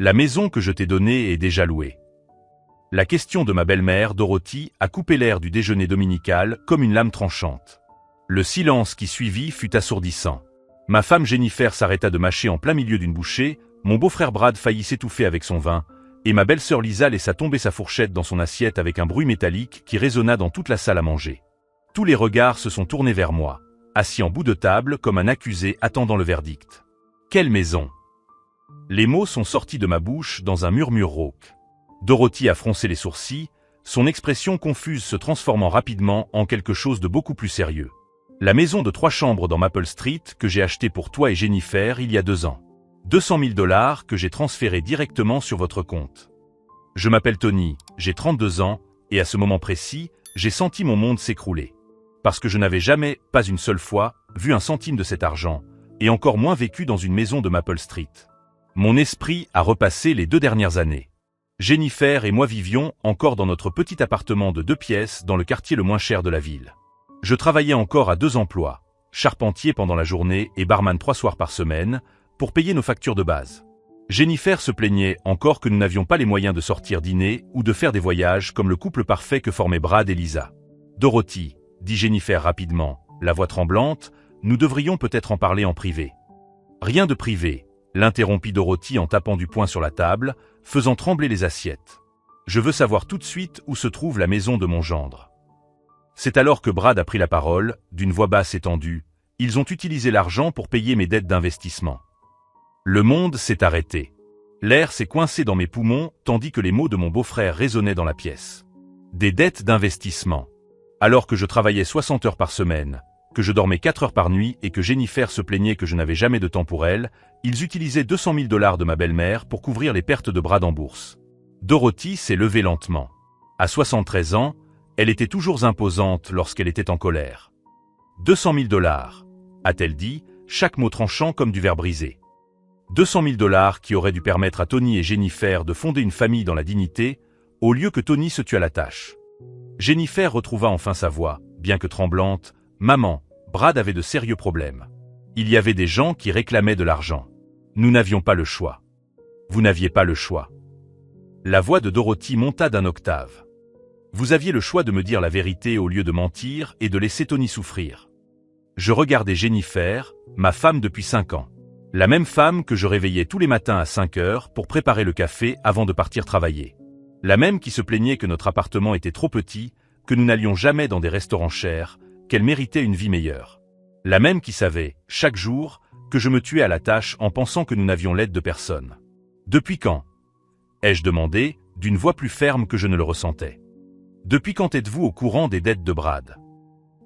La maison que je t'ai donnée est déjà louée. La question de ma belle-mère, Dorothy, a coupé l'air du déjeuner dominical comme une lame tranchante. Le silence qui suivit fut assourdissant. Ma femme Jennifer s'arrêta de mâcher en plein milieu d'une bouchée, mon beau-frère Brad faillit s'étouffer avec son vin, et ma belle-sœur Lisa laissa tomber sa fourchette dans son assiette avec un bruit métallique qui résonna dans toute la salle à manger. Tous les regards se sont tournés vers moi, assis en bout de table comme un accusé attendant le verdict. Quelle maison! Les mots sont sortis de ma bouche dans un murmure rauque. Dorothy a froncé les sourcils, son expression confuse se transformant rapidement en quelque chose de beaucoup plus sérieux. La maison de 3 chambres dans Maple Street que j'ai achetée pour toi et Jennifer il y a 2 ans. 200 000 $ que j'ai transférés directement sur votre compte. Je m'appelle Tony, j'ai 32 ans, et à ce moment précis, j'ai senti mon monde s'écrouler. Parce que je n'avais jamais, pas une seule fois, vu un centime de cet argent, et encore moins vécu dans une maison de Maple Street. Mon esprit a repassé les 2 dernières années. Jennifer et moi vivions encore dans notre petit appartement de 2 pièces dans le quartier le moins cher de la ville. Je travaillais encore à 2 emplois, charpentier pendant la journée et barman 3 soirs par semaine, pour payer nos factures de base. Jennifer se plaignait encore que nous n'avions pas les moyens de sortir dîner ou de faire des voyages comme le couple parfait que formaient Brad et Lisa. Dorothy, dit Jennifer rapidement, la voix tremblante, nous devrions peut-être en parler en privé. Rien de privé, l'interrompit Dorothy en tapant du poing sur la table, faisant trembler les assiettes. Je veux savoir tout de suite où se trouve la maison de mon gendre. C'est alors que Brad a pris la parole, d'une voix basse et tendue. Ils ont utilisé l'argent pour payer mes dettes d'investissement. Le monde s'est arrêté. L'air s'est coincé dans mes poumons, tandis que les mots de mon beau-frère résonnaient dans la pièce. Des dettes d'investissement. Alors que je travaillais 60 heures par semaine, que je dormais 4 heures par nuit et que Jennifer se plaignait que je n'avais jamais de temps pour elle, ils utilisaient 200 000 $ de ma belle-mère pour couvrir les pertes de Brad en bourse. Dorothy s'est levée lentement. À 73 ans, elle était toujours imposante lorsqu'elle était en colère. 200 000 $, a-t-elle dit, chaque mot tranchant comme du verre brisé. 200 000 $ qui auraient dû permettre à Tony et Jennifer de fonder une famille dans la dignité, au lieu que Tony se tue à la tâche. Jennifer retrouva enfin sa voix, bien que tremblante. « Maman, Brad avait de sérieux problèmes. Il y avait des gens qui réclamaient de l'argent. Nous n'avions pas le choix. Vous n'aviez pas le choix. » La voix de Dorothy monta d'un octave. Vous aviez le choix de me dire la vérité au lieu de mentir et de laisser Tony souffrir. Je regardais Jennifer, ma femme depuis 5 ans. La même femme que je réveillais tous les matins à 5 heures pour préparer le café avant de partir travailler. La même qui se plaignait que notre appartement était trop petit, que nous n'allions jamais dans des restaurants chers, qu'elle méritait une vie meilleure. La même qui savait, chaque jour, que je me tuais à la tâche en pensant que nous n'avions l'aide de personne. Depuis quand? Ai-je demandé, d'une voix plus ferme que je ne le ressentais. Depuis quand êtes-vous au courant des dettes de Brad?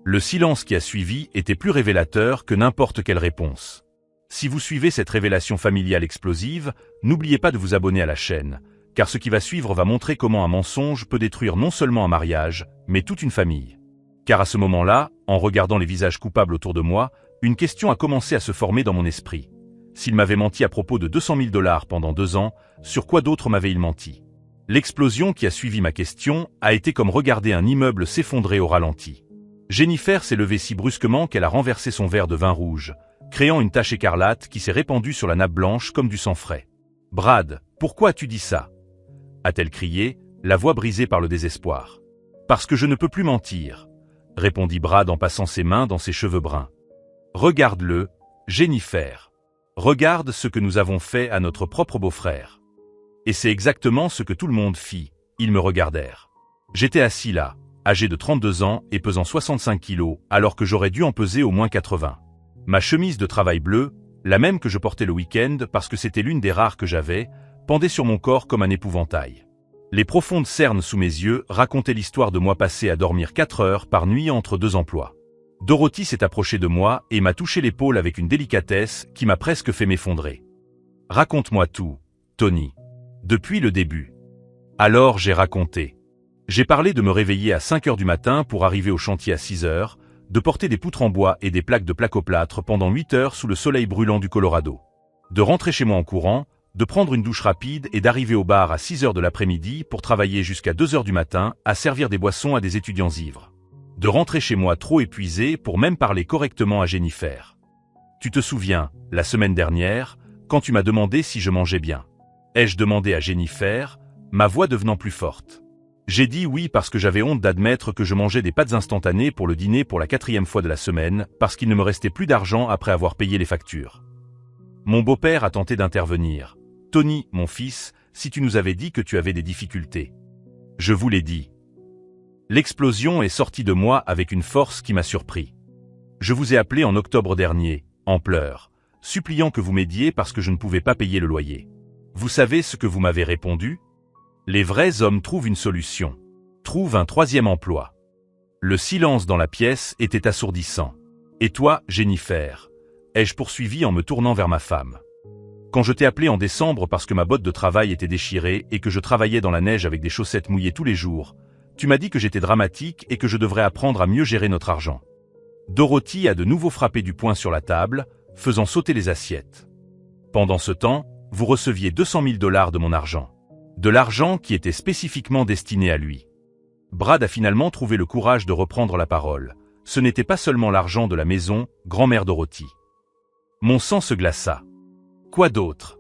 Le silence qui a suivi était plus révélateur que n'importe quelle réponse. Si vous suivez cette révélation familiale explosive, n'oubliez pas de vous abonner à la chaîne, car ce qui va suivre va montrer comment un mensonge peut détruire non seulement un mariage, mais toute une famille. Car à ce moment-là, en regardant les visages coupables autour de moi, une question a commencé à se former dans mon esprit. S'il m'avait menti à propos de 200 000 $ pendant 2 ans, sur quoi d'autre m'avait-il menti? L'explosion qui a suivi ma question a été comme regarder un immeuble s'effondrer au ralenti. Jennifer s'est levée si brusquement qu'elle a renversé son verre de vin rouge, créant une tache écarlate qui s'est répandue sur la nappe blanche comme du sang frais. « Brad, pourquoi as-tu dit ça ?» a-t-elle crié, la voix brisée par le désespoir. « Parce que je ne peux plus mentir », répondit Brad en passant ses mains dans ses cheveux bruns. « Regarde-le, Jennifer. Regarde ce que nous avons fait à notre propre beau-frère. » Et c'est exactement ce que tout le monde fit, ils me regardèrent. J'étais assis là, âgé de 32 ans et pesant 65 kilos, alors que j'aurais dû en peser au moins 80. Ma chemise de travail bleue, la même que je portais le week-end parce que c'était l'une des rares que j'avais, pendait sur mon corps comme un épouvantail. Les profondes cernes sous mes yeux racontaient l'histoire de moi passé à dormir 4 heures par nuit entre 2 emplois. Dorothy s'est approchée de moi et m'a touché l'épaule avec une délicatesse qui m'a presque fait m'effondrer. « Raconte-moi tout, Tony. Depuis le début. » Alors j'ai raconté. J'ai parlé de me réveiller à 5 heures du matin pour arriver au chantier à 6 heures, de porter des poutres en bois et des plaques de placoplâtre pendant 8 heures sous le soleil brûlant du Colorado. De rentrer chez moi en courant, de prendre une douche rapide et d'arriver au bar à 6 heures de l'après-midi pour travailler jusqu'à 2 heures du matin à servir des boissons à des étudiants ivres. De rentrer chez moi trop épuisé pour même parler correctement à Jennifer. Tu te souviens, la semaine dernière, quand tu m'as demandé si je mangeais bien. ai-je demandé à Jennifer, ma voix devenant plus forte. J'ai dit oui parce que j'avais honte d'admettre que je mangeais des pâtes instantanées pour le dîner pour la 4e fois de la semaine, parce qu'il ne me restait plus d'argent après avoir payé les factures. Mon beau-père a tenté d'intervenir. « Tony, mon fils, si tu nous avais dit que tu avais des difficultés. » Je vous l'ai dit. L'explosion est sortie de moi avec une force qui m'a surpris. Je vous ai appelé en octobre dernier, en pleurs, suppliant que vous m'aidiez parce que je ne pouvais pas payer le loyer. Vous savez ce que vous m'avez répondu? Les vrais hommes trouvent une solution. Trouvent un 3e emploi. Le silence dans la pièce était assourdissant. Et toi, Jennifer? Ai-je poursuivi en me tournant vers ma femme. Quand je t'ai appelé en décembre parce que ma botte de travail était déchirée et que je travaillais dans la neige avec des chaussettes mouillées tous les jours, tu m'as dit que j'étais dramatique et que je devrais apprendre à mieux gérer notre argent. Dorothy a de nouveau frappé du poing sur la table, faisant sauter les assiettes. Pendant ce temps, vous receviez 200 000 $ de mon argent. De l'argent qui était spécifiquement destiné à lui. Brad a finalement trouvé le courage de reprendre la parole. Ce n'était pas seulement l'argent de la maison, grand-mère Dorothy. Mon sang se glaça. Quoi d'autre?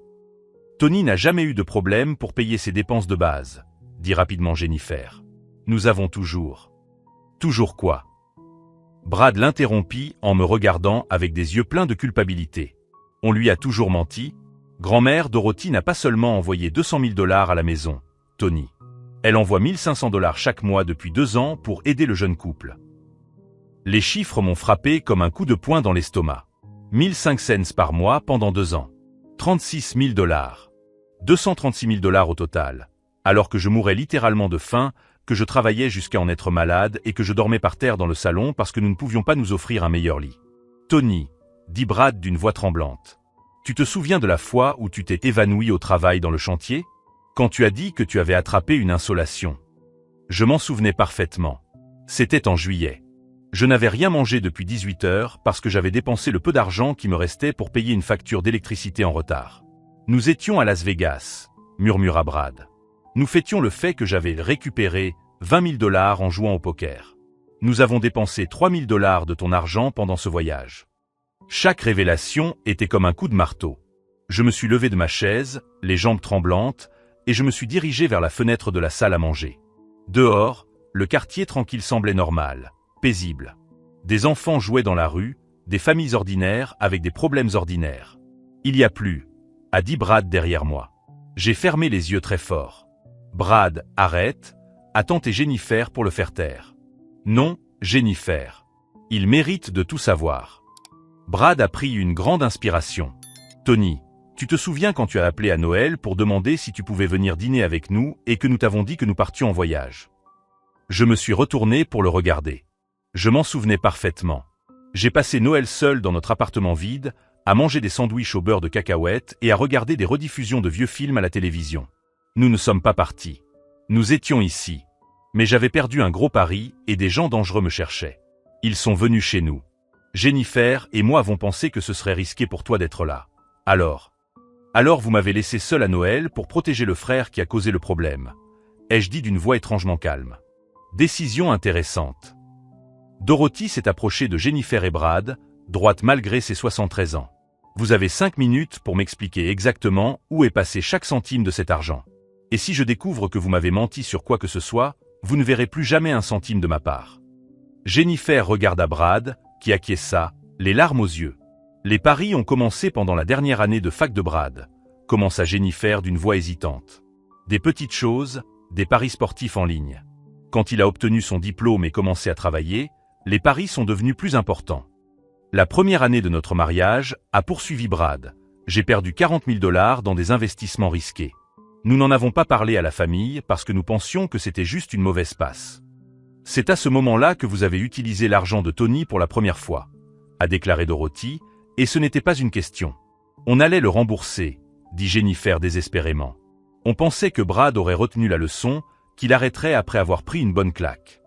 Tony n'a jamais eu de problème pour payer ses dépenses de base, dit rapidement Jennifer. Nous avons toujours. Toujours quoi? Brad l'interrompit en me regardant avec des yeux pleins de culpabilité. On lui a toujours menti? Grand-mère Dorothy n'a pas seulement envoyé 200 000 $ à la maison, Tony. Elle envoie 1 500 $ chaque mois depuis 2 ans pour aider le jeune couple. Les chiffres m'ont frappé comme un coup de poing dans l'estomac. 1005 cents par mois pendant 2 ans. 36 000 $. 236 000 $ au total. Alors que je mourais littéralement de faim, que je travaillais jusqu'à en être malade et que je dormais par terre dans le salon parce que nous ne pouvions pas nous offrir un meilleur lit. Tony, dit Brad d'une voix tremblante. Tu te souviens de la fois où tu t'es évanoui au travail dans le chantier? Quand tu as dit que tu avais attrapé une insolation. Je m'en souvenais parfaitement. C'était en juillet. Je n'avais rien mangé depuis 18 heures parce que j'avais dépensé le peu d'argent qui me restait pour payer une facture d'électricité en retard. Nous étions à Las Vegas, murmura Brad. Nous fêtions le fait que j'avais récupéré 20 000 $ en jouant au poker. Nous avons dépensé 3 000 $ de ton argent pendant ce voyage. Chaque révélation était comme un coup de marteau. Je me suis levé de ma chaise, les jambes tremblantes, et je me suis dirigé vers la fenêtre de la salle à manger. Dehors, le quartier tranquille semblait normal, paisible. Des enfants jouaient dans la rue, des familles ordinaires avec des problèmes ordinaires. Il y a plus, a dit Brad derrière moi. J'ai fermé les yeux très fort. Brad, arrête, a tenté Jennifer pour le faire taire. Non, Jennifer. Il mérite de tout savoir. Brad a pris une grande inspiration. Tony, tu te souviens quand tu as appelé à Noël pour demander si tu pouvais venir dîner avec nous et que nous t'avons dit que nous partions en voyage? Je me suis retourné pour le regarder. Je m'en souvenais parfaitement. J'ai passé Noël seul dans notre appartement vide, à manger des sandwichs au beurre de cacahuètes et à regarder des rediffusions de vieux films à la télévision. Nous ne sommes pas partis. Nous étions ici. Mais j'avais perdu un gros pari et des gens dangereux me cherchaient. Ils sont venus chez nous. Jennifer et moi avons pensé que ce serait risqué pour toi d'être là. Alors vous m'avez laissé seul à Noël pour protéger le frère qui a causé le problème. Ai-je dit d'une voix étrangement calme. Décision intéressante. Dorothy s'est approchée de Jennifer et Brad, droite malgré ses 73 ans. Vous avez 5 minutes pour m'expliquer exactement où est passé chaque centime de cet argent. Et si je découvre que vous m'avez menti sur quoi que ce soit, vous ne verrez plus jamais un centime de ma part. Jennifer regarda Brad, qui acquiesça, les larmes aux yeux. Les paris ont commencé pendant la dernière année de fac de Brad, commença Jennifer d'une voix hésitante. Des petites choses, des paris sportifs en ligne. Quand il a obtenu son diplôme et commencé à travailler, les paris sont devenus plus importants. La première année de notre mariage, a poursuivi Brad, j'ai perdu 40 000 $ dans des investissements risqués. Nous n'en avons pas parlé à la famille parce que nous pensions que c'était juste une mauvaise passe. C'est à ce moment-là que vous avez utilisé l'argent de Tony pour la première fois, a déclaré Dorothy, et ce n'était pas une question. On allait le rembourser, dit Jennifer désespérément. On pensait que Brad aurait retenu la leçon, qu'il arrêterait après avoir pris une bonne claque.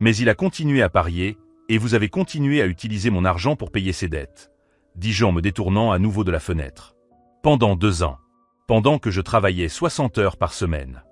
Mais il a continué à parier, et vous avez continué à utiliser mon argent pour payer ses dettes, dis-je en me détournant à nouveau de la fenêtre. Pendant 2 ans. Pendant que je travaillais 60 heures par semaine.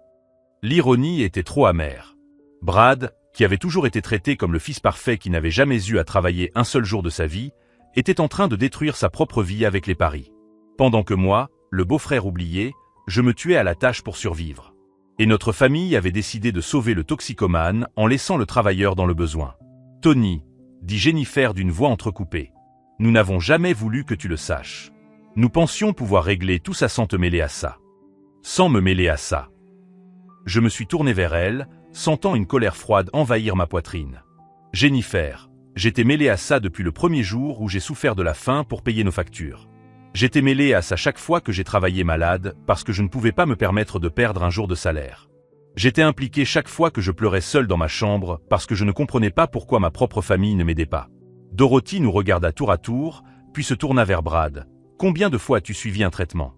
L'ironie était trop amère. Brad, qui avait toujours été traité comme le fils parfait qui n'avait jamais eu à travailler un seul jour de sa vie, était en train de détruire sa propre vie avec les paris. Pendant que moi, le beau-frère oublié, je me tuais à la tâche pour survivre. Et notre famille avait décidé de sauver le toxicomane en laissant le travailleur dans le besoin. Tony, dit Jennifer d'une voix entrecoupée. Nous n'avons jamais voulu que tu le saches. Nous pensions pouvoir régler tout ça sans te mêler à ça. Sans me mêler à ça. Je me suis tourné vers elle, sentant une colère froide envahir ma poitrine. Jennifer, j'étais mêlé à ça depuis le premier jour où j'ai souffert de la faim pour payer nos factures. J'étais mêlé à ça chaque fois que j'ai travaillé malade parce que je ne pouvais pas me permettre de perdre un jour de salaire. J'étais impliqué chaque fois que je pleurais seul dans ma chambre parce que je ne comprenais pas pourquoi ma propre famille ne m'aidait pas. Dorothy nous regarda tour à tour, puis se tourna vers Brad. « Combien de fois as-tu suivi un traitement ?»«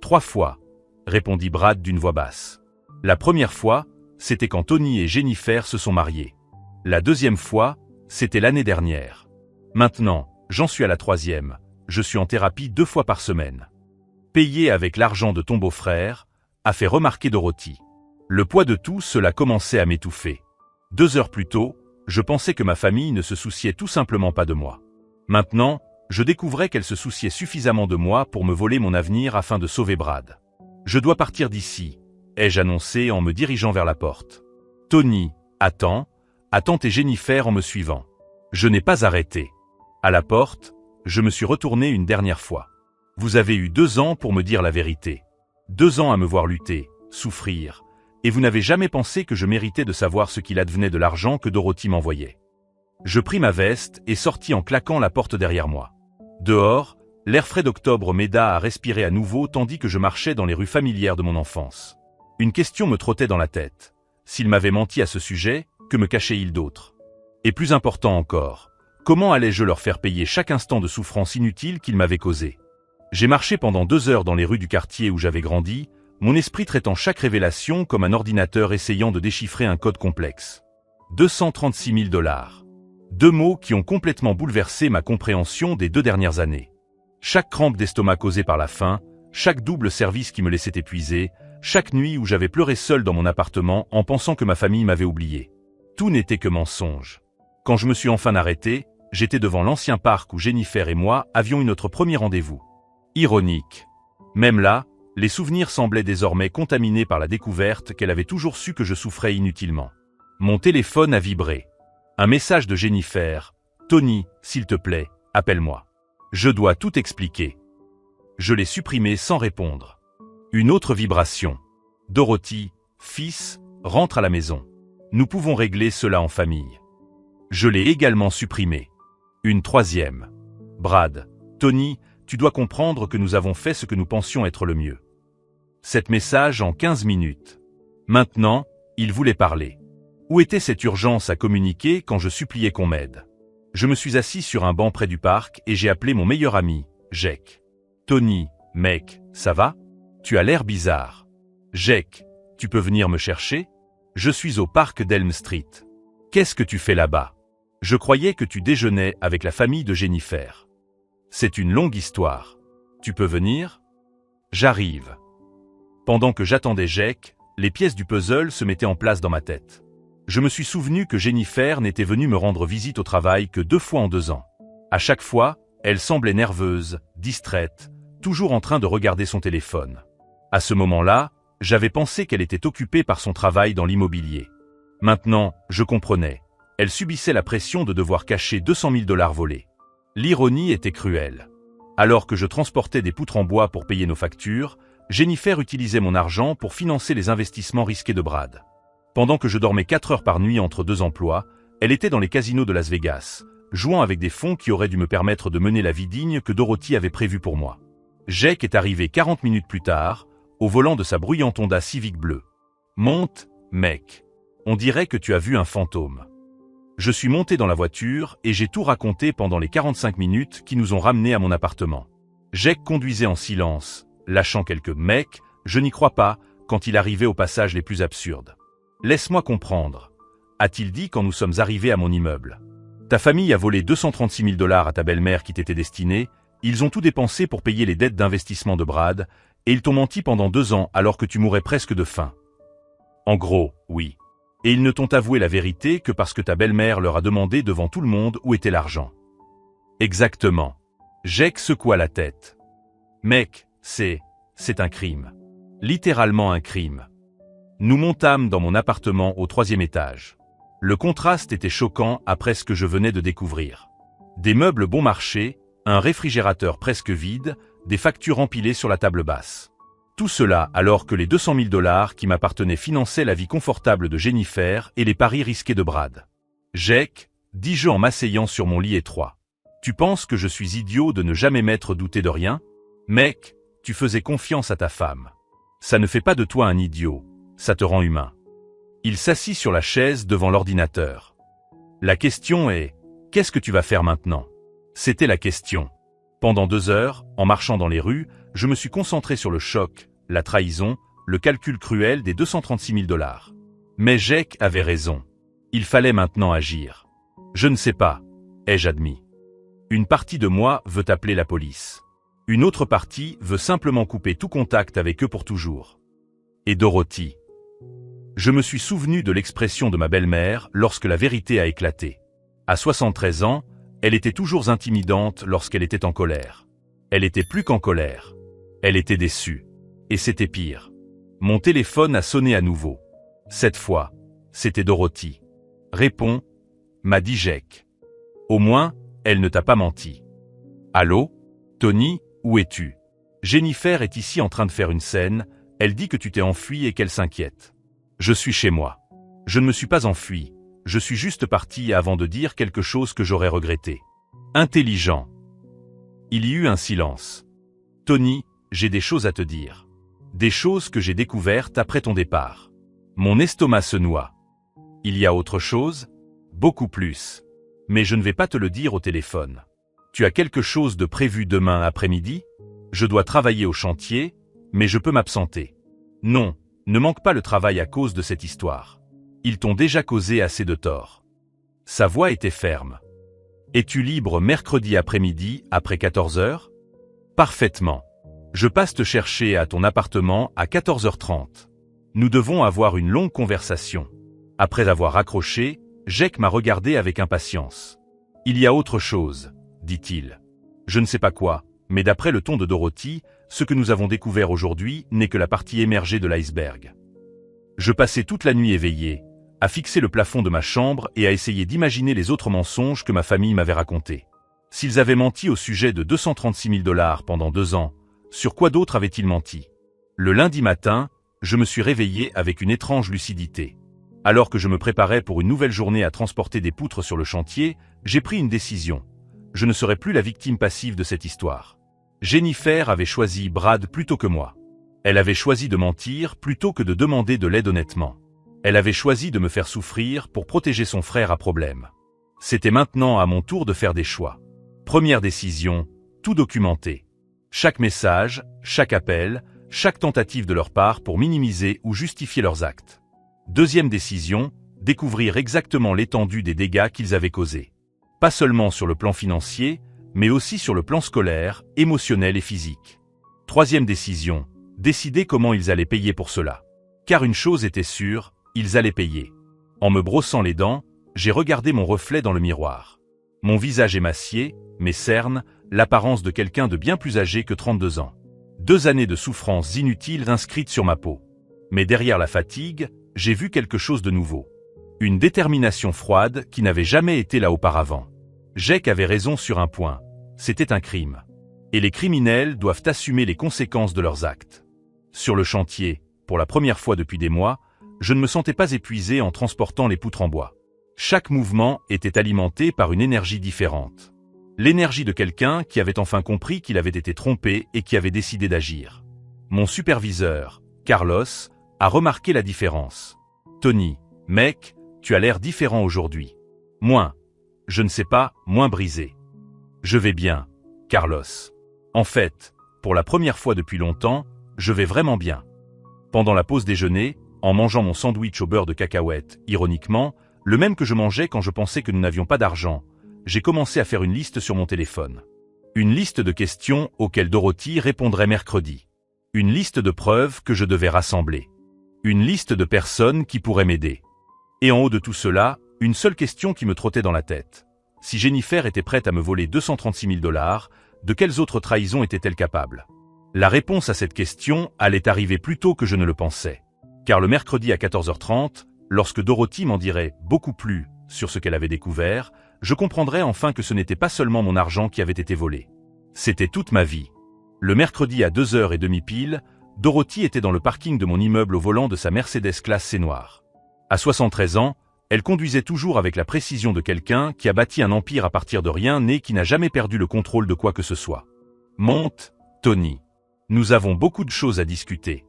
3 fois, répondit Brad d'une voix basse. La première fois, c'était quand Tony et Jennifer se sont mariés. La deuxième fois, c'était l'année dernière. Maintenant, j'en suis à la 3e. Je suis en thérapie 2 fois par semaine. Payé avec l'argent de ton beau-frère, a fait remarquer Dorothy. Le poids de tout cela commençait à m'étouffer. 2 heures plus tôt, je pensais que ma famille ne se souciait tout simplement pas de moi. Maintenant, je découvrais qu'elle se souciait suffisamment de moi pour me voler mon avenir afin de sauver Brad. Je dois partir d'ici, ai-je annoncé en me dirigeant vers la porte. Tony, attends tes Jennifer en me suivant. Je n'ai pas arrêté. À la porte, je me suis retourné une dernière fois. Vous avez eu 2 ans pour me dire la vérité. 2 ans à me voir lutter, souffrir, et vous n'avez jamais pensé que je méritais de savoir ce qu'il advenait de l'argent que Dorothy m'envoyait. Je pris ma veste et sortis en claquant la porte derrière moi. Dehors, l'air frais d'octobre m'aida à respirer à nouveau tandis que je marchais dans les rues familières de mon enfance. Une question me trottait dans la tête. S'il m'avait menti à ce sujet, que me cachait-il d'autre? Et plus important encore, comment allais-je leur faire payer chaque instant de souffrance inutile qu'ils m'avaient causé? J'ai marché pendant 2 heures dans les rues du quartier où j'avais grandi, mon esprit traitant chaque révélation comme un ordinateur essayant de déchiffrer un code complexe. 236 000 $. 2 mots qui ont complètement bouleversé ma compréhension des 2 dernières années. Chaque crampe d'estomac causée par la faim, chaque double service qui me laissait épuisé, chaque nuit où j'avais pleuré seul dans mon appartement en pensant que ma famille m'avait oublié. Tout n'était que mensonge. Quand je me suis enfin arrêté, j'étais devant l'ancien parc où Jennifer et moi avions eu notre premier rendez-vous. Ironique. Même là, les souvenirs semblaient désormais contaminés par la découverte qu'elle avait toujours su que je souffrais inutilement. Mon téléphone a vibré. Un message de Jennifer. « Tony, s'il te plaît, appelle-moi. Je dois tout expliquer. » Je l'ai supprimé sans répondre. Une autre vibration. « Dorothy, fils, rentre à la maison. Nous pouvons régler cela en famille. » Je l'ai également supprimé. Une 3e. « Brad, Tony, tu dois comprendre que nous avons fait ce que nous pensions être le mieux. » 7 messages en 15 minutes. Maintenant, il voulait parler. Où était cette urgence à communiquer quand je suppliais qu'on m'aide? Je me suis assis sur un banc près du parc et j'ai appelé mon meilleur ami, Jake. Tony, mec, ça va? Tu as l'air bizarre. Jake, tu peux venir me chercher? Je suis au parc d'Elm Street. Qu'est-ce que tu fais là-bas? Je croyais que tu déjeunais avec la famille de Jennifer. C'est une longue histoire. Tu peux venir? J'arrive. Pendant que j'attendais Jake, les pièces du puzzle se mettaient en place dans ma tête. Je me suis souvenu que Jennifer n'était venue me rendre visite au travail que 2 fois en 2 ans. À chaque fois, elle semblait nerveuse, distraite, toujours en train de regarder son téléphone. À ce moment-là, j'avais pensé qu'elle était occupée par son travail dans l'immobilier. Maintenant, je comprenais. Elle subissait la pression de devoir cacher 200 000 $ volés. L'ironie était cruelle. Alors que je transportais des poutres en bois pour payer nos factures, Jennifer utilisait mon argent pour financer les investissements risqués de Brad. Pendant que je dormais 4 heures par nuit entre 2 emplois, elle était dans les casinos de Las Vegas, jouant avec des fonds qui auraient dû me permettre de mener la vie digne que Dorothy avait prévue pour moi. Jake est arrivé 40 minutes plus tard, au volant de sa bruyante Honda Civic bleue. « Monte, mec. On dirait que tu as vu un fantôme. » Je suis monté dans la voiture et j'ai tout raconté pendant les 45 minutes qui nous ont ramenés à mon appartement. Jake conduisait en silence, lâchant quelques « mecs, je n'y crois pas » quand il arrivait aux passages les plus absurdes. « Laisse-moi comprendre, » a-t-il dit quand nous sommes arrivés à mon immeuble. « Ta famille a volé 236 000 $ à ta belle-mère qui t'était destinée, ils ont tout dépensé pour payer les dettes d'investissement de Brad, et ils t'ont menti pendant 2 ans alors que tu mourais presque de faim. » En gros, oui. Et ils ne t'ont avoué la vérité que parce que ta belle-mère leur a demandé devant tout le monde où était l'argent. Exactement. Jake secoua la tête. Mec, c'est un crime. Littéralement un crime. Nous montâmes dans mon appartement au 3e étage. Le contraste était choquant après ce que je venais de découvrir. Des meubles bon marché, un réfrigérateur presque vide, des factures empilées sur la table basse. Tout cela alors que les 200 000 $ qui m'appartenaient finançaient la vie confortable de Jennifer et les paris risqués de Brad. « Jake », dis-je en m'asseyant sur mon lit étroit. « Tu penses que je suis idiot de ne jamais m'être douté de rien? Mec, tu faisais confiance à ta femme. Ça ne fait pas de toi un idiot, ça te rend humain. » Il s'assit sur la chaise devant l'ordinateur. « La question est, qu'est-ce que tu vas faire maintenant ?» C'était la question. Pendant 2 heures, en marchant dans les rues, je me suis concentré sur le choc, la trahison, le calcul cruel des 236 000 $. Mais Jake avait raison. Il fallait maintenant agir. Je ne sais pas, ai-je admis. Une partie de moi veut appeler la police. Une autre partie veut simplement couper tout contact avec eux pour toujours. Et Dorothy. Je me suis souvenu de l'expression de ma belle-mère lorsque la vérité a éclaté. À 73 ans, elle était toujours intimidante lorsqu'elle était en colère. Elle était plus qu'en colère. Elle était déçue. Et c'était pire. Mon téléphone a sonné à nouveau. Cette fois, c'était Dorothy. « Réponds », m'a dit Jake. Au moins, elle ne t'a pas menti. « Allô? Tony, où es-tu? Jennifer est ici en train de faire une scène, elle dit que tu t'es enfui et qu'elle s'inquiète. Je suis chez moi. Je ne me suis pas enfui, je suis juste parti avant de dire quelque chose que j'aurais regretté. Intelligent. Il y eut un silence. Tony, j'ai des choses à te dire. Des choses que j'ai découvertes après ton départ. Mon estomac se noie. Il y a autre chose? Beaucoup plus. Mais je ne vais pas te le dire au téléphone. Tu as quelque chose de prévu demain après-midi? Je dois travailler au chantier, mais je peux m'absenter. Non, ne manque pas le travail à cause de cette histoire. Ils t'ont déjà causé assez de tort. Sa voix était ferme. Es-tu libre mercredi après-midi après 14 heures? Parfaitement. Je passe te chercher à ton appartement à 14h30. Nous devons avoir une longue conversation. Après avoir raccroché, Jake m'a regardé avec impatience. Il y a autre chose, dit-il. Je ne sais pas quoi, mais d'après le ton de Dorothy, ce que nous avons découvert aujourd'hui n'est que la partie émergée de l'iceberg. Je passais toute la nuit éveillé, à fixer le plafond de ma chambre et à essayer d'imaginer les autres mensonges que ma famille m'avait racontés. S'ils avaient menti au sujet de 236 000 $ pendant 2 ans, sur quoi d'autre avaient-ils menti? Le lundi matin, je me suis réveillé avec une étrange lucidité. Alors que je me préparais pour une nouvelle journée à transporter des poutres sur le chantier, j'ai pris une décision. Je ne serai plus la victime passive de cette histoire. Jennifer avait choisi Brad plutôt que moi. Elle avait choisi de mentir plutôt que de demander de l'aide honnêtement. Elle avait choisi de me faire souffrir pour protéger son frère à problème. C'était maintenant à mon tour de faire des choix. Première décision, tout documenter. Chaque message, chaque appel, chaque tentative de leur part pour minimiser ou justifier leurs actes. Deuxième décision, découvrir exactement l'étendue des dégâts qu'ils avaient causés. Pas seulement sur le plan financier, mais aussi sur le plan scolaire, émotionnel et physique. Troisième décision, décider comment ils allaient payer pour cela. Car une chose était sûre, ils allaient payer. En me brossant les dents, j'ai regardé mon reflet dans le miroir. Mon visage émacié, mes cernes, l'apparence de quelqu'un de bien plus âgé que 32 ans. 2 années de souffrances inutiles inscrites sur ma peau. Mais derrière la fatigue, j'ai vu quelque chose de nouveau. Une détermination froide qui n'avait jamais été là auparavant. Jake avait raison sur un point. C'était un crime. Et les criminels doivent assumer les conséquences de leurs actes. Sur le chantier, pour la première fois depuis des mois, je ne me sentais pas épuisé en transportant les poutres en bois. Chaque mouvement était alimenté par une énergie différente. L'énergie de quelqu'un qui avait enfin compris qu'il avait été trompé et qui avait décidé d'agir. Mon superviseur, Carlos, a remarqué la différence. Tony, mec, tu as l'air différent aujourd'hui. Moins, je ne sais pas, moins brisé. Je vais bien, Carlos. En fait, pour la première fois depuis longtemps, je vais vraiment bien. Pendant la pause déjeuner, en mangeant mon sandwich au beurre de cacahuète, ironiquement, le même que je mangeais quand je pensais que nous n'avions pas d'argent, j'ai commencé à faire une liste sur mon téléphone. Une liste de questions auxquelles Dorothy répondrait mercredi. Une liste de preuves que je devais rassembler. Une liste de personnes qui pourraient m'aider. Et en haut de tout cela, une seule question qui me trottait dans la tête. Si Jennifer était prête à me voler 236 000 $, de quelles autres trahisons était-elle capable? La réponse à cette question allait arriver plus tôt que je ne le pensais. Car le mercredi à 14h30, lorsque Dorothy m'en dirait beaucoup plus sur ce qu'elle avait découvert, je comprendrais enfin que ce n'était pas seulement mon argent qui avait été volé. C'était toute ma vie. Le mercredi à 2h30 pile, Dorothy était dans le parking de mon immeuble au volant de sa Mercedes classe C noire. À 73 ans, elle conduisait toujours avec la précision de quelqu'un qui a bâti un empire à partir de rien et qui n'a jamais perdu le contrôle de quoi que ce soit. Monte, Tony. Nous avons beaucoup de choses à discuter.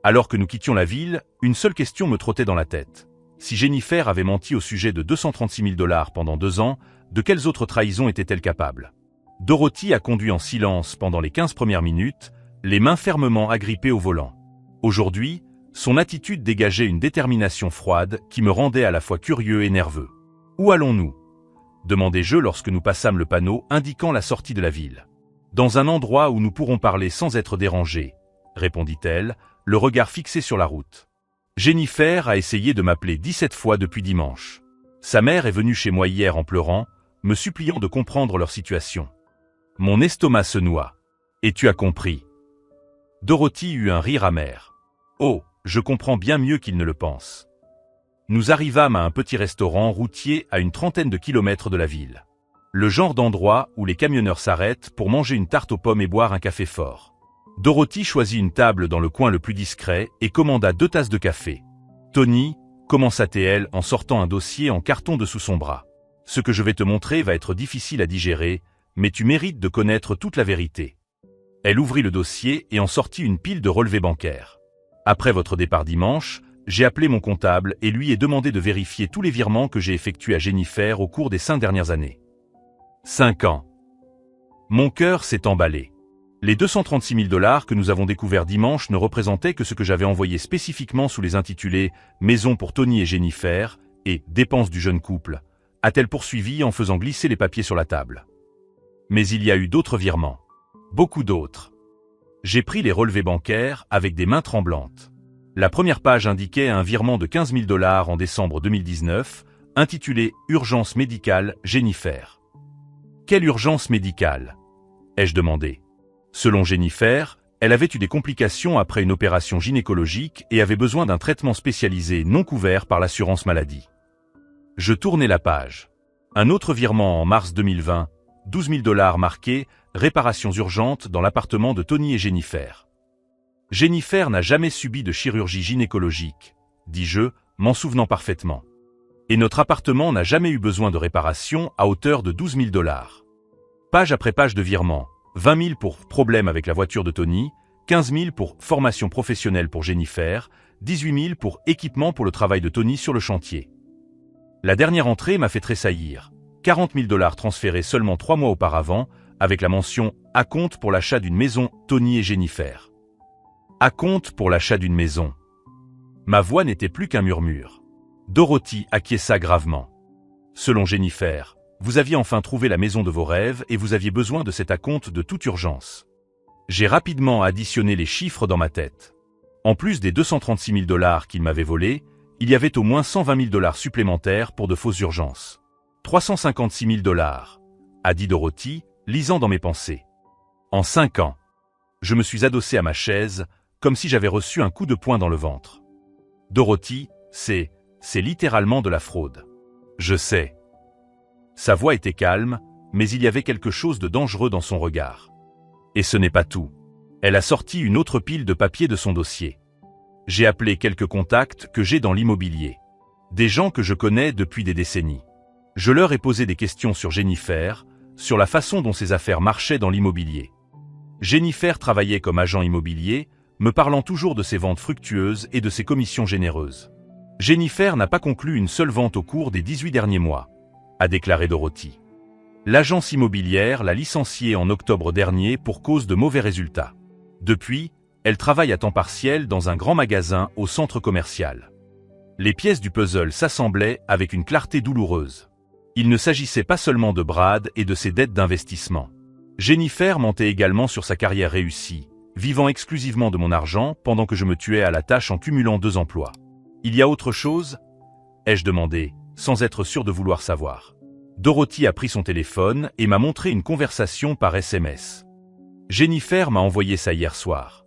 Alors que nous quittions la ville, une seule question me trottait dans la tête. Si Jennifer avait menti au sujet de 236 000 $ pendant 2 ans, de quelles autres trahisons était-elle capable? Dorothy a conduit en silence pendant les 15 premières minutes, les mains fermement agrippées au volant. Aujourd'hui, son attitude dégageait une détermination froide qui me rendait à la fois curieux et nerveux. « Où allons-nous » demandai-je lorsque nous passâmes le panneau indiquant la sortie de la ville. « Dans un endroit où nous pourrons parler sans être dérangés », répondit-elle, le regard fixé sur la route. Jennifer a essayé de m'appeler 17 fois depuis dimanche. Sa mère est venue chez moi hier en pleurant, me suppliant de comprendre leur situation. Mon estomac se noie. Et tu as compris. Dorothy eut un rire amer. Oh, je comprends bien mieux qu'il ne le pense. Nous arrivâmes à un petit restaurant routier à une trentaine de kilomètres de la ville. Le genre d'endroit où les camionneurs s'arrêtent pour manger une tarte aux pommes et boire un café fort. Dorothy choisit une table dans le coin le plus discret et commanda 2 tasses de café. Tony, commença-t-elle en sortant un dossier en carton de sous son bras. Ce que je vais te montrer va être difficile à digérer, mais tu mérites de connaître toute la vérité. Elle ouvrit le dossier et en sortit une pile de relevés bancaires. Après votre départ dimanche, j'ai appelé mon comptable et lui ai demandé de vérifier tous les virements que j'ai effectués à Jennifer au cours des 5 dernières années. 5 ans. Mon cœur s'est emballé. Les 236 000 $ que nous avons découverts dimanche ne représentaient que ce que j'avais envoyé spécifiquement sous les intitulés « Maison pour Tony et Jennifer » et « Dépenses du jeune couple », a-t-elle poursuivi en faisant glisser les papiers sur la table. Mais il y a eu d'autres virements. Beaucoup d'autres. J'ai pris les relevés bancaires avec des mains tremblantes. La première page indiquait un virement de 15 000 $ en décembre 2019, intitulé « Urgence médicale Jennifer ». Quelle urgence médicale? Ai-je demandé. Selon Jennifer, elle avait eu des complications après une opération gynécologique et avait besoin d'un traitement spécialisé non couvert par l'assurance maladie. Je tournai la page. Un autre virement en mars 2020, 12 000 $ marqué « Réparations urgentes dans l'appartement de Tony et Jennifer ». Jennifer n'a jamais subi de chirurgie gynécologique, dis-je, m'en souvenant parfaitement. Et notre appartement n'a jamais eu besoin de réparation à hauteur de 12 000 $. Page après page de virements, 20 000 pour problème avec la voiture de Tony, 15 000 pour formation professionnelle pour Jennifer, 18 000 pour équipement pour le travail de Tony sur le chantier. La dernière entrée m'a fait tressaillir. 40 000 $ transférés seulement 3 mois auparavant, avec la mention « Acompte pour l'achat d'une maison, Tony et Jennifer ». Acompte pour l'achat d'une maison. Ma voix n'était plus qu'un murmure. Dorothy acquiesça gravement. Selon Jennifer, vous aviez enfin trouvé la maison de vos rêves et vous aviez besoin de cet acompte de toute urgence. J'ai rapidement additionné les chiffres dans ma tête. En plus des 236 000 $ qu'il m'avait volés, il y avait au moins 120 000 $ supplémentaires pour de fausses urgences. 356 000 $, a dit Dorothy, lisant dans mes pensées. En 5 ans. Je me suis adossé à ma chaise, comme si j'avais reçu un coup de poing dans le ventre. Dorothy, c'est littéralement de la fraude. Je sais. Sa voix était calme, mais il y avait quelque chose de dangereux dans son regard. Et ce n'est pas tout. Elle a sorti une autre pile de papiers de son dossier. J'ai appelé quelques contacts que j'ai dans l'immobilier. Des gens que je connais depuis des décennies. Je leur ai posé des questions sur Jennifer, sur la façon dont ses affaires marchaient dans l'immobilier. Jennifer travaillait comme agent immobilier, me parlant toujours de ses ventes fructueuses et de ses commissions généreuses. Jennifer n'a pas conclu une seule vente au cours des 18 derniers mois, a déclaré Dorothy. L'agence immobilière l'a licenciée en octobre dernier pour cause de mauvais résultats. Depuis, elle travaille à temps partiel dans un grand magasin au centre commercial. Les pièces du puzzle s'assemblaient avec une clarté douloureuse. Il ne s'agissait pas seulement de Brad et de ses dettes d'investissement. Jennifer mentait également sur sa carrière réussie, vivant exclusivement de mon argent pendant que je me tuais à la tâche en cumulant 2 emplois. Il y a autre chose? Ai-je demandé, sans être sûr de vouloir savoir. Dorothy a pris son téléphone et m'a montré une conversation par SMS. Jennifer m'a envoyé ça hier soir.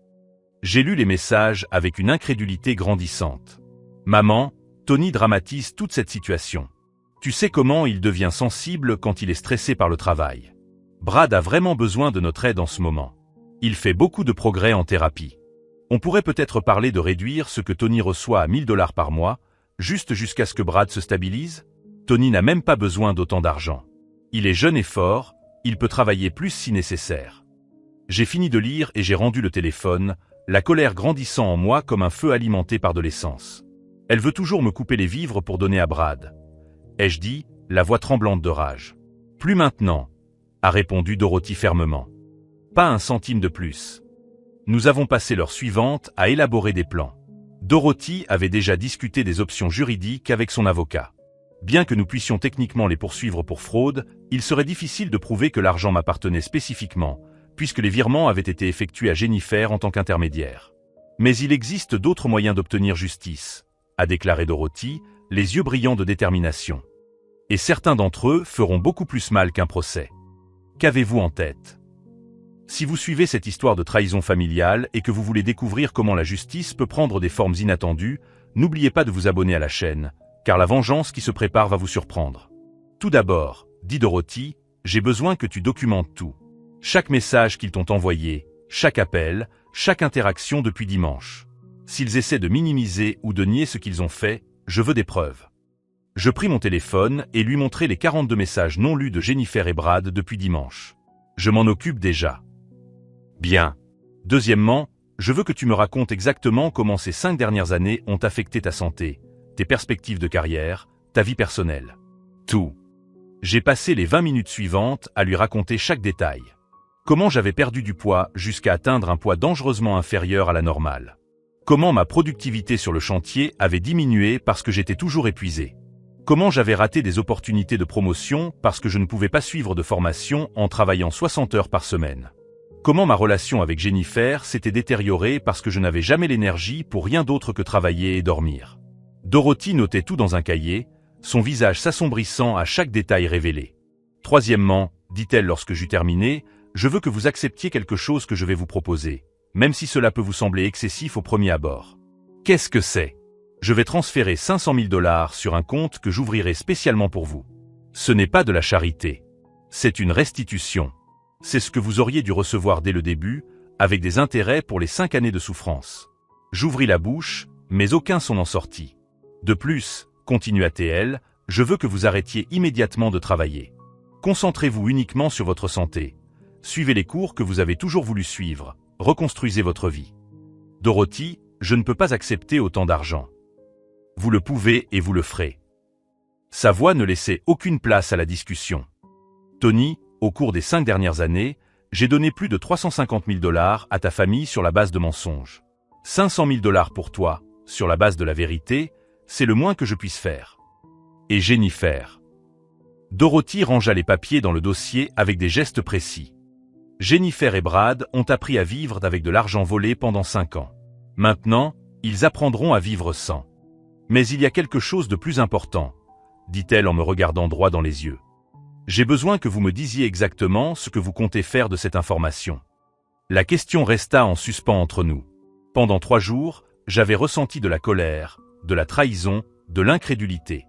J'ai lu les messages avec une incrédulité grandissante. Maman, Tony dramatise toute cette situation. Tu sais comment il devient sensible quand il est stressé par le travail. Brad a vraiment besoin de notre aide en ce moment. Il fait beaucoup de progrès en thérapie. On pourrait peut-être parler de réduire ce que Tony reçoit à 1 000 $ par mois, juste jusqu'à ce que Brad se stabilise. Tony n'a même pas besoin d'autant d'argent. Il est jeune et fort, il peut travailler plus si nécessaire. J'ai fini de lire et j'ai rendu le téléphone, la colère grandissant en moi comme un feu alimenté par de l'essence. Elle veut toujours me couper les vivres pour donner à Brad. Ai-je dit, la voix tremblante de rage. Plus maintenant, a répondu Dorothy fermement. Pas un centime de plus. Nous avons passé l'heure suivante à élaborer des plans. Dorothy avait déjà discuté des options juridiques avec son avocat. Bien que nous puissions techniquement les poursuivre pour fraude, il serait difficile de prouver que l'argent m'appartenait spécifiquement, puisque les virements avaient été effectués à Jennifer en tant qu'intermédiaire. Mais il existe d'autres moyens d'obtenir justice, a déclaré Dorothy, les yeux brillants de détermination. Et certains d'entre eux feront beaucoup plus mal qu'un procès. Qu'avez-vous en tête? Si vous suivez cette histoire de trahison familiale et que vous voulez découvrir comment la justice peut prendre des formes inattendues, n'oubliez pas de vous abonner à la chaîne, car la vengeance qui se prépare va vous surprendre. Tout d'abord, dit Dorothy, j'ai besoin que tu documentes tout. Chaque message qu'ils t'ont envoyé, chaque appel, chaque interaction depuis dimanche. S'ils essaient de minimiser ou de nier ce qu'ils ont fait, je veux des preuves. Je pris mon téléphone et lui montrai les 42 messages non lus de Jennifer et Brad depuis dimanche. Je m'en occupe déjà. Bien. Deuxièmement, je veux que tu me racontes exactement comment ces 5 dernières années ont affecté ta santé, tes perspectives de carrière, ta vie personnelle. Tout. J'ai passé les 20 minutes suivantes à lui raconter chaque détail. Comment j'avais perdu du poids jusqu'à atteindre un poids dangereusement inférieur à la normale. Comment ma productivité sur le chantier avait diminué parce que j'étais toujours épuisé. Comment j'avais raté des opportunités de promotion parce que je ne pouvais pas suivre de formation en travaillant 60 heures par semaine. Comment ma relation avec Jennifer s'était détériorée parce que je n'avais jamais l'énergie pour rien d'autre que travailler et dormir. Dorothy notait tout dans un cahier, son visage s'assombrissant à chaque détail révélé. Troisièmement, dit-elle lorsque j'eus terminé, je veux que vous acceptiez quelque chose que je vais vous proposer, même si cela peut vous sembler excessif au premier abord. Qu'est-ce que c'est? Je vais transférer 500 000 $ sur un compte que j'ouvrirai spécialement pour vous. Ce n'est pas de la charité. C'est une restitution. C'est ce que vous auriez dû recevoir dès le début, avec des intérêts pour les 5 années de souffrance. J'ouvris la bouche, mais aucun son n'en sortit. De plus, continua-t-elle, je veux que vous arrêtiez immédiatement de travailler. Concentrez-vous uniquement sur votre santé. Suivez les cours que vous avez toujours voulu suivre. Reconstruisez votre vie. Dorothy, je ne peux pas accepter autant d'argent. Vous le pouvez et vous le ferez. Sa voix ne laissait aucune place à la discussion. Tony, au cours des 5 dernières années, j'ai donné plus de 350 000 $ à ta famille sur la base de mensonges. 500 000 $ pour toi, sur la base de la vérité, c'est le moins que je puisse faire. Et Jennifer. Dorothy rangea les papiers dans le dossier avec des gestes précis. Jennifer et Brad ont appris à vivre avec de l'argent volé pendant 5 ans. Maintenant, ils apprendront à vivre sans. Mais il y a quelque chose de plus important, dit-elle en me regardant droit dans les yeux. J'ai besoin que vous me disiez exactement ce que vous comptez faire de cette information. La question resta en suspens entre nous. Pendant 3 jours, j'avais ressenti de la colère, de la trahison, de l'incrédulité.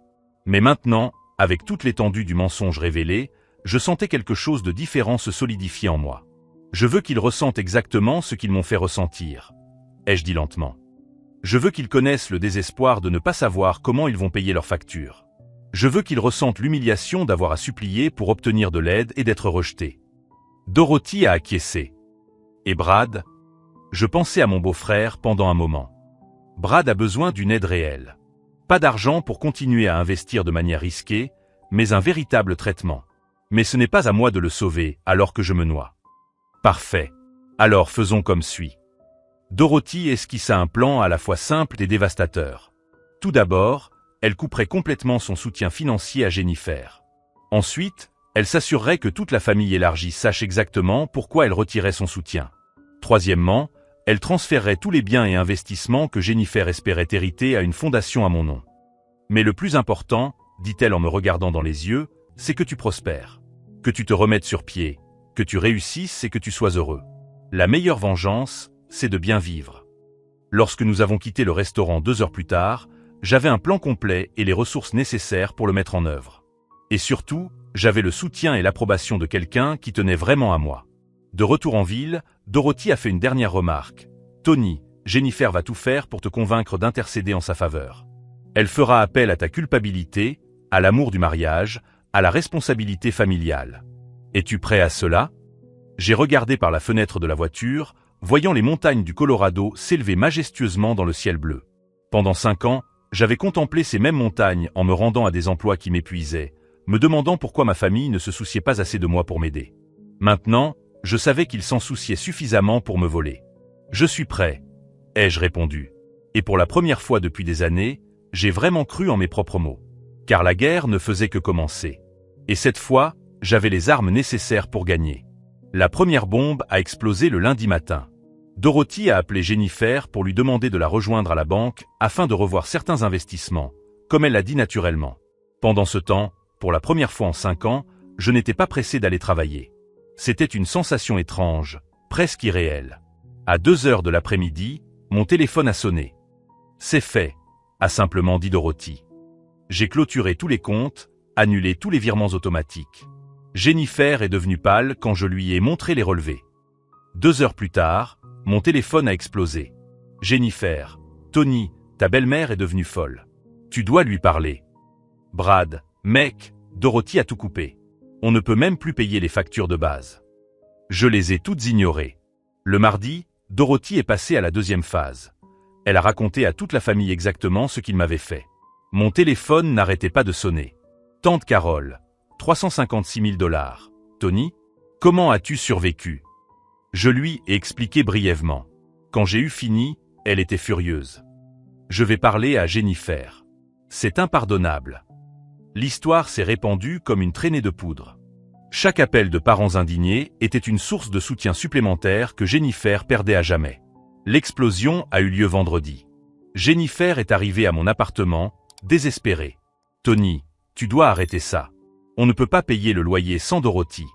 Mais maintenant, avec toute l'étendue du mensonge révélé, je sentais quelque chose de différent se solidifier en moi. Je veux qu'ils ressentent exactement ce qu'ils m'ont fait ressentir, ai-je dit lentement. Je veux qu'ils connaissent le désespoir de ne pas savoir comment ils vont payer leurs factures. Je veux qu'ils ressentent l'humiliation d'avoir à supplier pour obtenir de l'aide et d'être rejetés. Dorothy a acquiescé. Et Brad? Je pensais à mon beau-frère pendant un moment. Brad a besoin d'une aide réelle. Pas d'argent pour continuer à investir de manière risquée, mais un véritable traitement. Mais ce n'est pas à moi de le sauver alors que je me noie. Parfait. Alors faisons comme suit. Dorothy esquissa un plan à la fois simple et dévastateur. Tout d'abord, elle couperait complètement son soutien financier à Jennifer. Ensuite, elle s'assurerait que toute la famille élargie sache exactement pourquoi elle retirait son soutien. Troisièmement, elle transférerait tous les biens et investissements que Jennifer espérait hériter à une fondation à mon nom. Mais le plus important, dit-elle en me regardant dans les yeux, c'est que tu prospères, que tu te remettes sur pied, que tu réussisses et que tu sois heureux. La meilleure vengeance, c'est de bien vivre. Lorsque nous avons quitté le restaurant 2 heures plus tard, j'avais un plan complet et les ressources nécessaires pour le mettre en œuvre. Et surtout, j'avais le soutien et l'approbation de quelqu'un qui tenait vraiment à moi. De retour en ville, Dorothy a fait une dernière remarque. « Tony, Jennifer va tout faire pour te convaincre d'intercéder en sa faveur. Elle fera appel à ta culpabilité, à l'amour du mariage, à la responsabilité familiale. Es-tu prêt à cela ?» J'ai regardé par la fenêtre de la voiture, voyant les montagnes du Colorado s'élever majestueusement dans le ciel bleu. Pendant 5 ans, j'avais contemplé ces mêmes montagnes en me rendant à des emplois qui m'épuisaient, me demandant pourquoi ma famille ne se souciait pas assez de moi pour m'aider. Maintenant, je savais qu'ils s'en souciaient suffisamment pour me voler. « Je suis prêt », ai-je répondu. Et pour la première fois depuis des années, j'ai vraiment cru en mes propres mots. Car la guerre ne faisait que commencer. Et cette fois, j'avais les armes nécessaires pour gagner. La première bombe a explosé le lundi matin. Dorothy a appelé Jennifer pour lui demander de la rejoindre à la banque afin de revoir certains investissements, comme elle l'a dit naturellement. Pendant ce temps, pour la première fois en 5 ans, je n'étais pas pressé d'aller travailler. C'était une sensation étrange, presque irréelle. À 2 heures de l'après-midi, mon téléphone a sonné. « C'est fait », a simplement dit Dorothy. J'ai clôturé tous les comptes, annulé tous les virements automatiques. Jennifer est devenue pâle quand je lui ai montré les relevés. 2 heures plus tard, mon téléphone a explosé. « Jennifer, Tony, ta belle-mère est devenue folle. Tu dois lui parler. » « Brad, mec, Dorothy a tout coupé. On ne peut même plus payer les factures de base. » Je les ai toutes ignorées. Le mardi, Dorothy est passée à la 2e phase. Elle a raconté à toute la famille exactement ce qu'il m'avait fait. Mon téléphone n'arrêtait pas de sonner. « Tante Carole, 356 000 $. Tony, comment as-tu survécu ?» Je lui ai expliqué brièvement. Quand j'ai eu fini, elle était furieuse. Je vais parler à Jennifer. C'est impardonnable. L'histoire s'est répandue comme une traînée de poudre. Chaque appel de parents indignés était une source de soutien supplémentaire que Jennifer perdait à jamais. L'explosion a eu lieu vendredi. Jennifer est arrivée à mon appartement, désespérée. « Tony, tu dois arrêter ça. On ne peut pas payer le loyer sans Dorothy.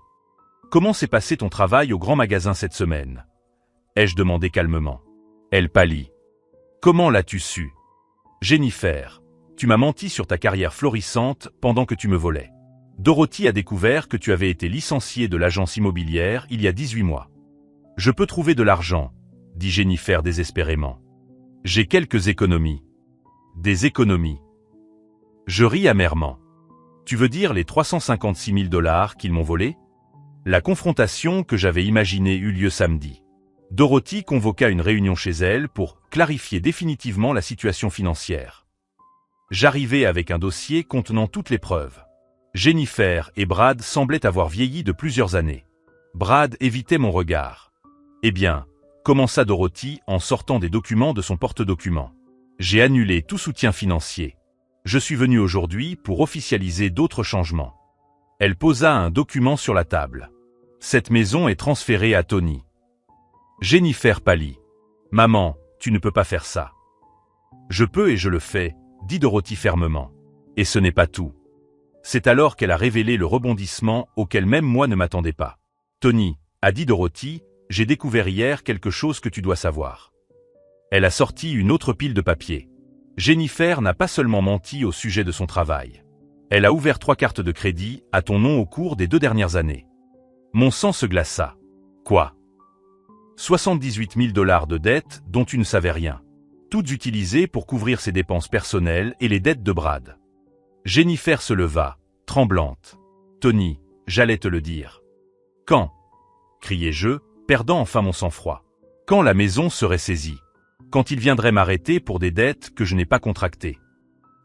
Comment s'est passé ton travail au grand magasin cette semaine ?» ai-je demandé calmement. Elle pâlit. « Comment l'as-tu su ?»« Jennifer, tu m'as menti sur ta carrière florissante pendant que tu me volais. Dorothy a découvert que tu avais été licencié de l'agence immobilière il y a 18 mois. Je peux trouver de l'argent, dit Jennifer désespérément. J'ai quelques économies. Des économies. Je ris amèrement. Tu veux dire les 356 000 $ qu'ils m'ont volés? La confrontation que j'avais imaginée eut lieu samedi. Dorothy convoqua une réunion chez elle pour clarifier définitivement la situation financière. J'arrivais avec un dossier contenant toutes les preuves. Jennifer et Brad semblaient avoir vieilli de plusieurs années. Brad évitait mon regard. « Eh bien », commença Dorothy en sortant des documents de son porte-documents. « J'ai annulé tout soutien financier. Je suis venu aujourd'hui pour officialiser d'autres changements. » Elle posa un document sur la table. « Cette maison est transférée à Tony. » Jennifer pâlit. « Maman, tu ne peux pas faire ça. »« Je peux et je le fais, » dit Dorothy fermement. Et ce n'est pas tout. C'est alors qu'elle a révélé le rebondissement auquel même moi ne m'attendais pas. « Tony, » a dit Dorothy, « j'ai découvert hier quelque chose que tu dois savoir. » Elle a sorti une autre pile de papier. Jennifer n'a pas seulement menti au sujet de son travail. Elle a ouvert 3 cartes de crédit à ton nom au cours des 2 dernières années. Mon sang se glaça. Quoi? 78 000 $ de dettes dont tu ne savais rien. Toutes utilisées pour couvrir ses dépenses personnelles et les dettes de Brad. Jennifer se leva, tremblante. « Tony, j'allais te le dire. »« Quand ?» criai-je, perdant enfin mon sang-froid. « Quand la maison serait saisie. Quand il viendrait m'arrêter pour des dettes que je n'ai pas contractées. »«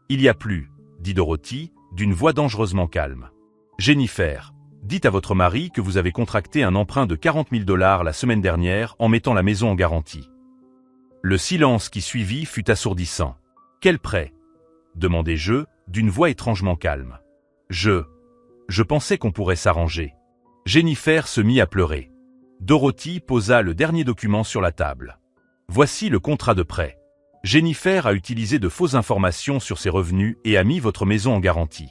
Il y a plus, » dit Dorothy, d'une voix dangereusement calme. « Jennifer, dites à votre mari que vous avez contracté un emprunt de 40 000 $ la semaine dernière en mettant la maison en garantie. » Le silence qui suivit fut assourdissant. « Quel prêt ?» demandai-je, d'une voix étrangement calme. Je pensais qu'on pourrait s'arranger. Jennifer se mit à pleurer. Dorothy posa le dernier document sur la table. Voici le contrat de prêt. Jennifer a utilisé de fausses informations sur ses revenus et a mis votre maison en garantie.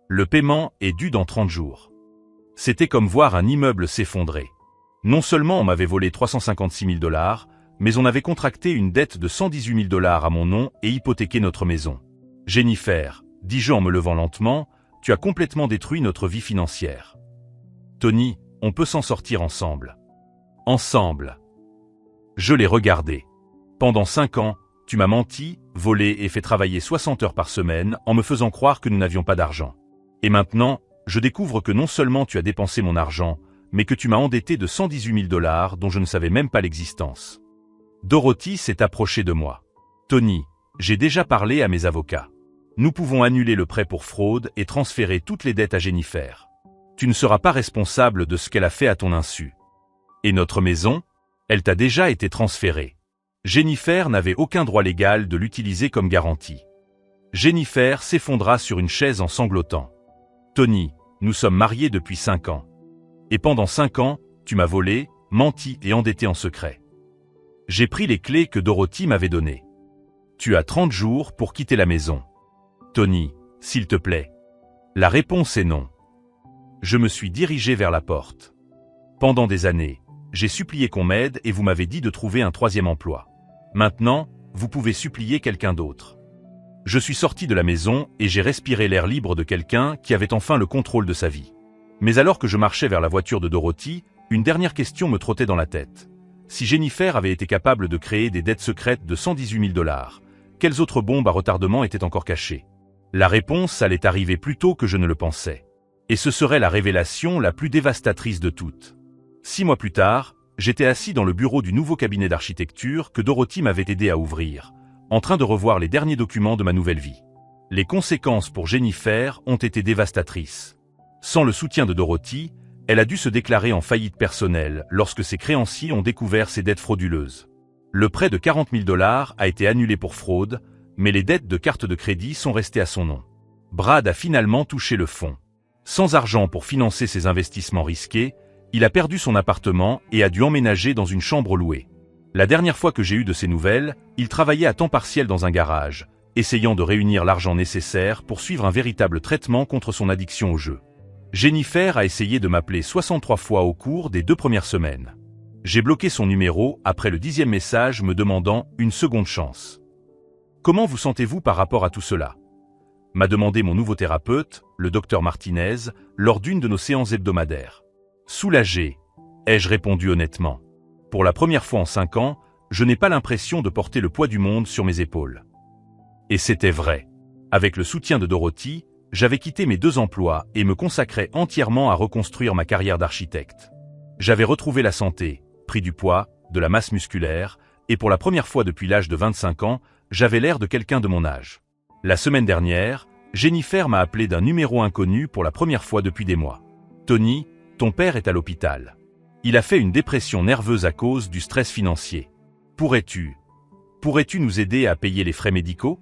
Le paiement est dû dans 30 jours. C'était comme voir un immeuble s'effondrer. Non seulement on m'avait volé 356 000 $, mais on avait contracté une dette de 118 000 $ à mon nom et hypothéqué notre maison. Jennifer, dis-je en me levant lentement, tu as complètement détruit notre vie financière. Tony, on peut s'en sortir ensemble. Ensemble. Je l'ai regardé. Pendant 5 ans, tu m'as menti, volé et fait travailler 60 heures par semaine en me faisant croire que nous n'avions pas d'argent. Et maintenant, je découvre que non seulement tu as dépensé mon argent, mais que tu m'as endetté de 118 000 $ dont je ne savais même pas l'existence. Dorothy s'est approchée de moi. Tony, j'ai déjà parlé à mes avocats. Nous pouvons annuler le prêt pour fraude et transférer toutes les dettes à Jennifer. Tu ne seras pas responsable de ce qu'elle a fait à ton insu. Et notre maison, elle t'a déjà été transférée. Jennifer n'avait aucun droit légal de l'utiliser comme garantie. Jennifer s'effondra sur une chaise en sanglotant. Tony, nous sommes mariés depuis 5 ans. Et pendant 5 ans, tu m'as volé, menti et endetté en secret. J'ai pris les clés que Dorothy m'avait données. Tu as 30 jours pour quitter la maison. Tony, s'il te plaît. La réponse est non. Je me suis dirigé vers la porte. Pendant des années, j'ai supplié qu'on m'aide et vous m'avez dit de trouver un 3e emploi. Maintenant, vous pouvez supplier quelqu'un d'autre. Je suis sorti de la maison et j'ai respiré l'air libre de quelqu'un qui avait enfin le contrôle de sa vie. Mais alors que je marchais vers la voiture de Dorothy, une dernière question me trottait dans la tête. Si Jennifer avait été capable de créer des dettes secrètes de 118 000 $, quelles autres bombes à retardement étaient encore cachées? La réponse allait arriver plus tôt que je ne le pensais. Et ce serait la révélation la plus dévastatrice de toutes. 6 mois plus tard, j'étais assis dans le bureau du nouveau cabinet d'architecture que Dorothy m'avait aidé à ouvrir, en train de revoir les derniers documents de ma nouvelle vie. Les conséquences pour Jennifer ont été dévastatrices. Sans le soutien de Dorothy, elle a dû se déclarer en faillite personnelle lorsque ses créanciers ont découvert ses dettes frauduleuses. Le prêt de 40 000 $ a été annulé pour fraude, mais les dettes de carte de crédit sont restées à son nom. Brad a finalement touché le fond. Sans argent pour financer ses investissements risqués, il a perdu son appartement et a dû emménager dans une chambre louée. La dernière fois que j'ai eu de ses nouvelles, il travaillait à temps partiel dans un garage, essayant de réunir l'argent nécessaire pour suivre un véritable traitement contre son addiction au jeu. Jennifer a essayé de m'appeler 63 fois au cours des 2 premières semaines. J'ai bloqué son numéro après le 10e message me demandant une seconde chance. Comment vous sentez-vous par rapport à tout cela? M'a demandé mon nouveau thérapeute, le Dr Martinez, lors d'une de nos séances hebdomadaires. Soulagé, ai-je répondu honnêtement. Pour la première fois en 5 ans, je n'ai pas l'impression de porter le poids du monde sur mes épaules. Et c'était vrai. Avec le soutien de Dorothy, j'avais quitté mes 2 emplois et me consacrais entièrement à reconstruire ma carrière d'architecte. J'avais retrouvé la santé, pris du poids, de la masse musculaire, et pour la première fois depuis l'âge de 25 ans, j'avais l'air de quelqu'un de mon âge. La semaine dernière, Jennifer m'a appelé d'un numéro inconnu pour la première fois depuis des mois. Tony, ton père est à l'hôpital. Il a fait une dépression nerveuse à cause du stress financier. Pourrais-tu nous aider à payer les frais médicaux?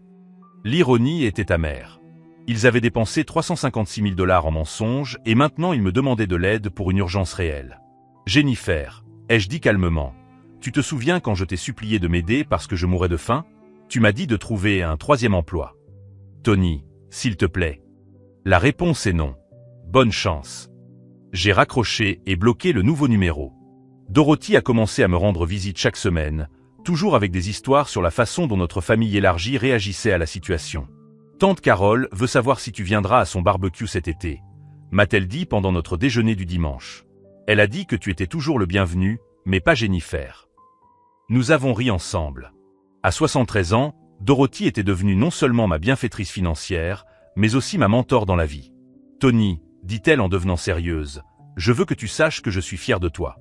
L'ironie était amère. Ils avaient dépensé 356 000 $ en mensonges et maintenant ils me demandaient de l'aide pour une urgence réelle. Jennifer, ai-je dit calmement, tu te souviens quand je t'ai supplié de m'aider parce que je mourais de faim? Tu m'as dit de trouver un 3e emploi. Tony, s'il te plaît. La réponse est non. Bonne chance. J'ai raccroché et bloqué le nouveau numéro. Dorothy a commencé à me rendre visite chaque semaine, toujours avec des histoires sur la façon dont notre famille élargie réagissait à la situation. Tante Carole veut savoir si tu viendras à son barbecue cet été, m'a-t-elle dit pendant notre déjeuner du dimanche. Elle a dit que tu étais toujours le bienvenu, mais pas Jennifer. Nous avons ri ensemble. À 73 ans, Dorothy était devenue non seulement ma bienfaitrice financière, mais aussi ma mentor dans la vie. Tony, dit-elle en devenant sérieuse, je veux que tu saches que je suis fier de toi.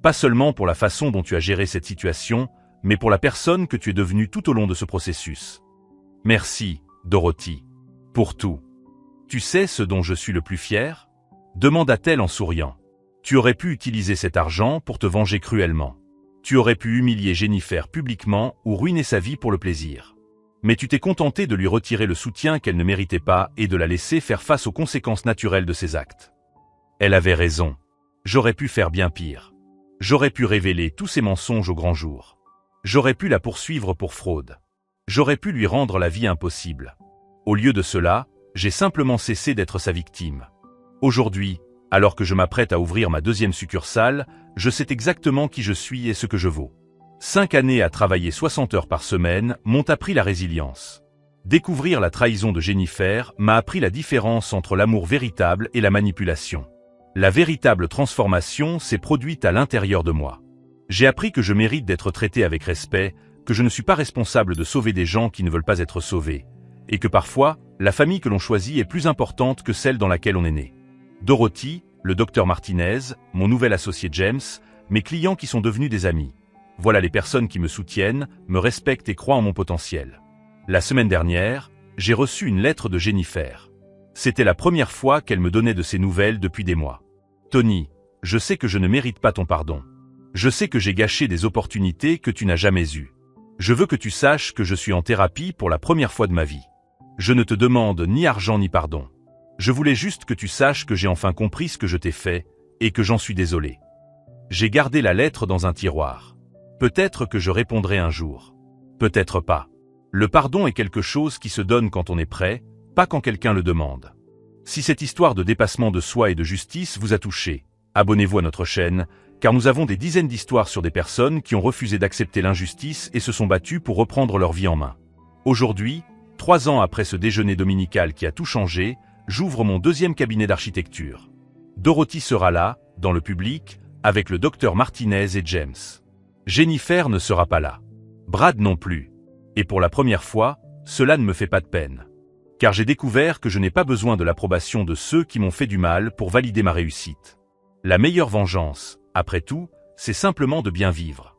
Pas seulement pour la façon dont tu as géré cette situation, mais pour la personne que tu es devenue tout au long de ce processus. Merci, Dorothy. Pour tout. Tu sais ce dont je suis le plus fier? Demanda-t-elle en souriant. Tu aurais pu utiliser cet argent pour te venger cruellement. Tu aurais pu humilier Jennifer publiquement ou ruiner sa vie pour le plaisir. Mais tu t'es contenté de lui retirer le soutien qu'elle ne méritait pas et de la laisser faire face aux conséquences naturelles de ses actes. Elle avait raison. J'aurais pu faire bien pire. J'aurais pu révéler tous ses mensonges au grand jour. J'aurais pu la poursuivre pour fraude. J'aurais pu lui rendre la vie impossible. Au lieu de cela, j'ai simplement cessé d'être sa victime. Aujourd'hui, Alors que je m'apprête à ouvrir ma deuxième succursale, je sais exactement qui je suis et ce que je vaux. 5 années à travailler 60 heures par semaine m'ont appris la résilience. Découvrir la trahison de Jennifer m'a appris la différence entre l'amour véritable et la manipulation. La véritable transformation s'est produite à l'intérieur de moi. J'ai appris que je mérite d'être traité avec respect, que je ne suis pas responsable de sauver des gens qui ne veulent pas être sauvés, et que parfois, la famille que l'on choisit est plus importante que celle dans laquelle on est né. Dorothy, le docteur Martinez, mon nouvel associé James, mes clients qui sont devenus des amis. Voilà les personnes qui me soutiennent, me respectent et croient en mon potentiel. La semaine dernière, j'ai reçu une lettre de Jennifer. C'était la première fois qu'elle me donnait de ses nouvelles depuis des mois. Tony, je sais que je ne mérite pas ton pardon. Je sais que j'ai gâché des opportunités que tu n'as jamais eues. Je veux que tu saches que je suis en thérapie pour la première fois de ma vie. Je ne te demande ni argent ni pardon. Je voulais juste que tu saches que j'ai enfin compris ce que je t'ai fait, et que j'en suis désolé. J'ai gardé la lettre dans un tiroir. Peut-être que je répondrai un jour. Peut-être pas. Le pardon est quelque chose qui se donne quand on est prêt, pas quand quelqu'un le demande. Si cette histoire de dépassement de soi et de justice vous a touché, abonnez-vous à notre chaîne, car nous avons des dizaines d'histoires sur des personnes qui ont refusé d'accepter l'injustice et se sont battues pour reprendre leur vie en main. Aujourd'hui, 3 ans après ce déjeuner dominical qui a tout changé, j'ouvre mon deuxième cabinet d'architecture. Dorothy sera là, dans le public, avec le docteur Martinez et James. Jennifer ne sera pas là. Brad non plus. Et pour la première fois, cela ne me fait pas de peine. Car j'ai découvert que je n'ai pas besoin de l'approbation de ceux qui m'ont fait du mal pour valider ma réussite. La meilleure vengeance, après tout, c'est simplement de bien vivre.